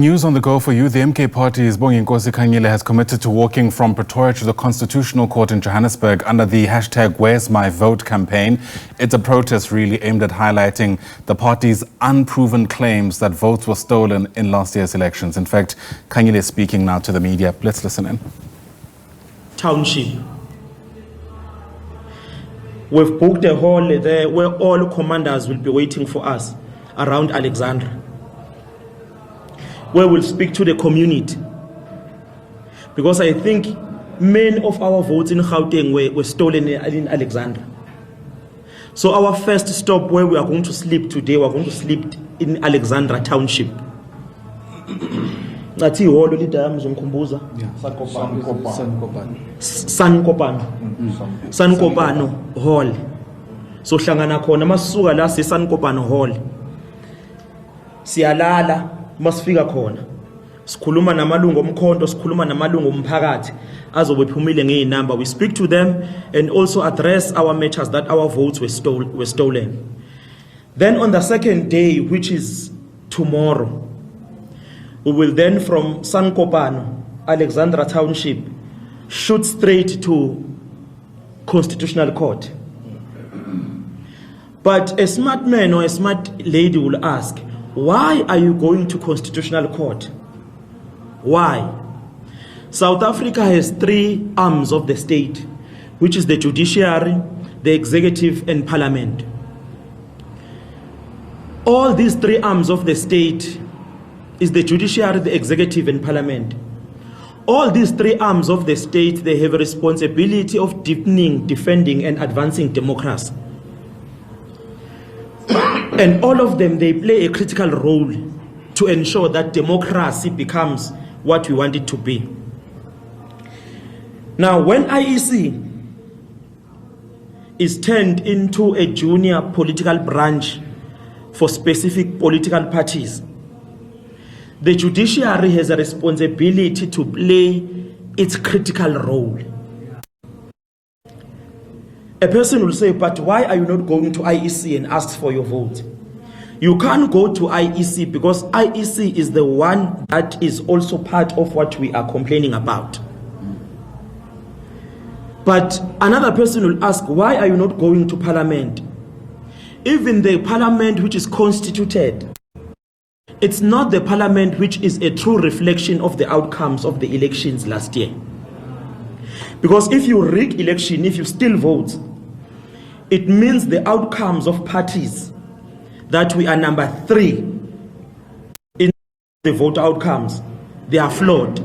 News on the go for you. The MK Party's Bonginkosi Khanyile has committed to walking from Pretoria to the Constitutional Court in Johannesburg under the hashtag Where's My Vote campaign. It's a protest really aimed at highlighting the party's unproven claims that votes were stolen in last year's elections. In fact, Khanyile is speaking now to the media. Let's listen in. Township. We've booked a hall there where all commanders will be waiting for us around Alexandra, where we'll speak to the community. Because I think many of our votes in Gauteng were stolen in Alexandra. So our first stop where we are going to sleep today, we're going to sleep in Alexandra Township. That's Sankopano Hall. So hlangana khona masuka la se Sankopano Hall. Siyalala masifika khona. Sikhuluma namalungu omkhonto, sikhuluma namalungu omphakathi azobe phumile ngeinamba. We speak to them and also address our matters that our votes were stolen. Then on the second day, which is tomorrow, we will then from Sankopano, Alexandra Township, shoot straight to Constitutional Court. But a smart man or a smart lady will ask, why are you going to Constitutional Court? Why? South Africa has three arms of the state, which is the judiciary, the executive, and parliament. All these three arms of the state is the judiciary, the executive, and parliament. All these three arms of the state, they have a responsibility of deepening, defending, and advancing democracy. And all of them, they play a critical role to ensure that democracy becomes what we want it to be. Now, when IEC is turned into a junior political branch for specific political parties, the judiciary has a responsibility to play its critical role. A person will say, but why are you not going to IEC and ask for your vote? You can't go to IEC because IEC is the one that is also part of what we are complaining about. But another person will ask, why are you not going to Parliament? Even the Parliament which is constituted, it's not the Parliament which is a true reflection of the outcomes of the elections last year. Because if you rig election, if you still vote, it means the outcomes of parties that we are number 3 in the vote outcomes, they are flawed.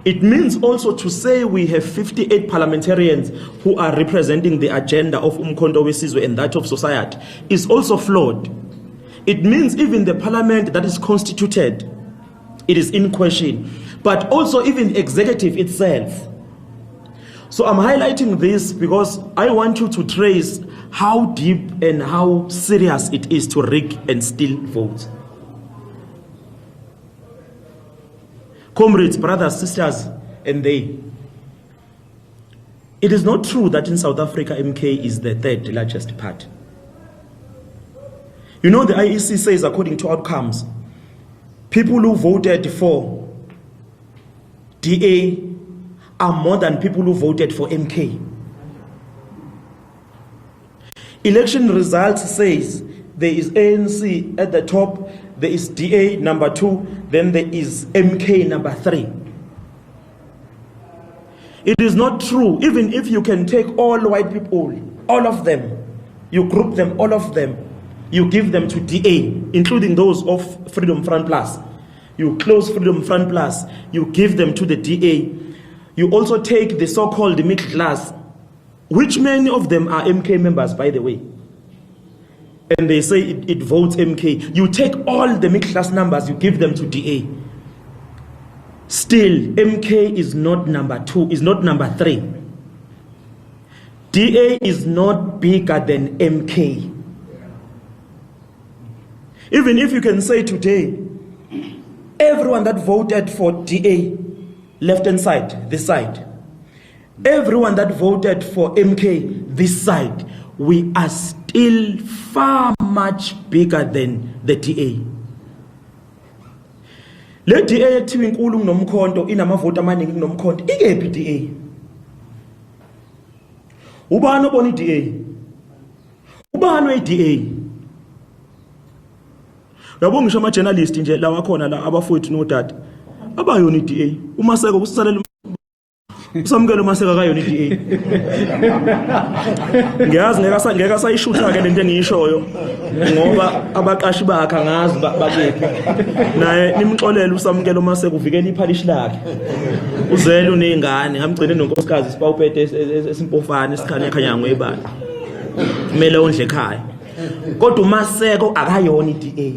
It means also to say we have 58 parliamentarians who are representing the agenda of Umkhonto weSizwe and that of society is also flawed. It means even the parliament that is constituted, it is in question, but also even executive itself. So I'm highlighting this because I want you to trace how deep and how serious it is to rig and steal votes. Comrades, brothers, sisters, and they. It is not true that in South Africa, MK is the third largest party. You know, the IEC says, according to outcomes, people who voted for DA are more than people who voted for MK. Election results says there is ANC at the top, there is DA number 2, then there is MK number 3. It is not true, even if you can take all white people, all of them, you group them, all of them, you give them to DA, including those of Freedom Front Plus. You close Freedom Front Plus, you give them to the DA. You also take the so-called middle class, which many of them are MK members, by the way. And they say it votes MK. You take all the middle class numbers, you give them to DA. Still, MK is not number 2, is not number 3. DA is not bigger than MK. Even if you can say today, everyone that voted for DA, left-hand side, this side, everyone that voted for MK, this side, we are still far much bigger than the DA. Le DA ekuthiwa inkulu kunomkhonto inamavoti amaningi kunomkhonto ikephi DA? Ubani obona iDA? Ubani weDA? Yabo ngisho ama journalist nje la wakhona la abafowethu nodade abayona iDA. uMaseko kusisalela Samkele Maseko akayona iDA. Ngiyazi ngeke asayishutha ke lento engiyishoyo ngoba abaqashi bakhe angazi bakephi. Naye nimxolele uSamkele Maseko uvikela iphalishi lakhe. Uzele unezingane ngamgcine nonkosikazi sipawupete esimpofana esikhanya ngwebani. Kumele ondle ekhaya. Kodwa uMaseko akayona iDA.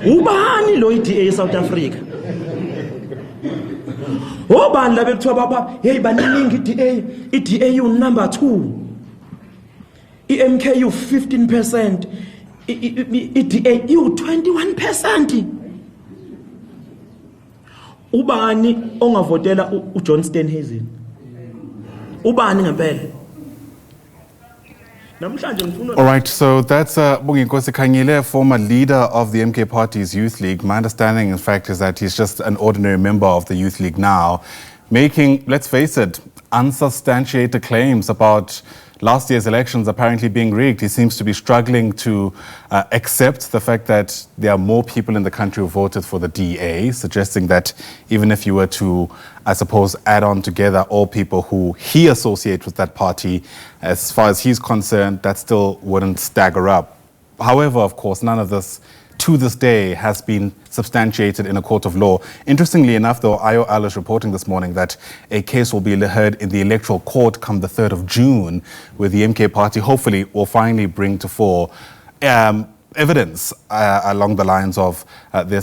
Ubani lo iDA eSouth Africa? Obani la bekuthiwa baba hey baningi iDA number 2. iMKU 15%, iDA 21%. Ubani ongavotela uJohn Steenhuisen? Ubani ngempela? All right, so that's Bonginkosi Khanyile, former leader of the MK Party's Youth League. My understanding, in fact, is that he's just an ordinary member of the Youth League now, making, let's face it, unsubstantiated claims about last year's elections apparently being rigged. He seems to be struggling to accept the fact that there are more people in the country who voted for the DA, suggesting that even if you were to, I suppose, add on together all people who he associates with that party, as far as he's concerned, that still wouldn't stagger up. However, of course, none of this to this day has been substantiated in a court of law. Interestingly enough, though, IOL is reporting this morning that a case will be heard in the electoral court come the 3rd of June, where the MK party hopefully will finally bring to fore evidence along the lines of their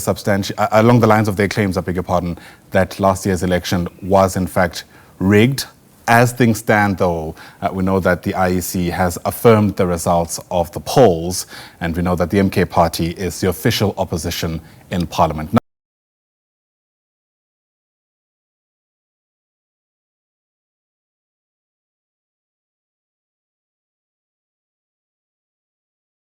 claims, I beg your pardon, that last year's election was in fact rigged. As things stand, though, we know that the IEC has affirmed the results of the polls, and we know that the MK party is the official opposition in parliament.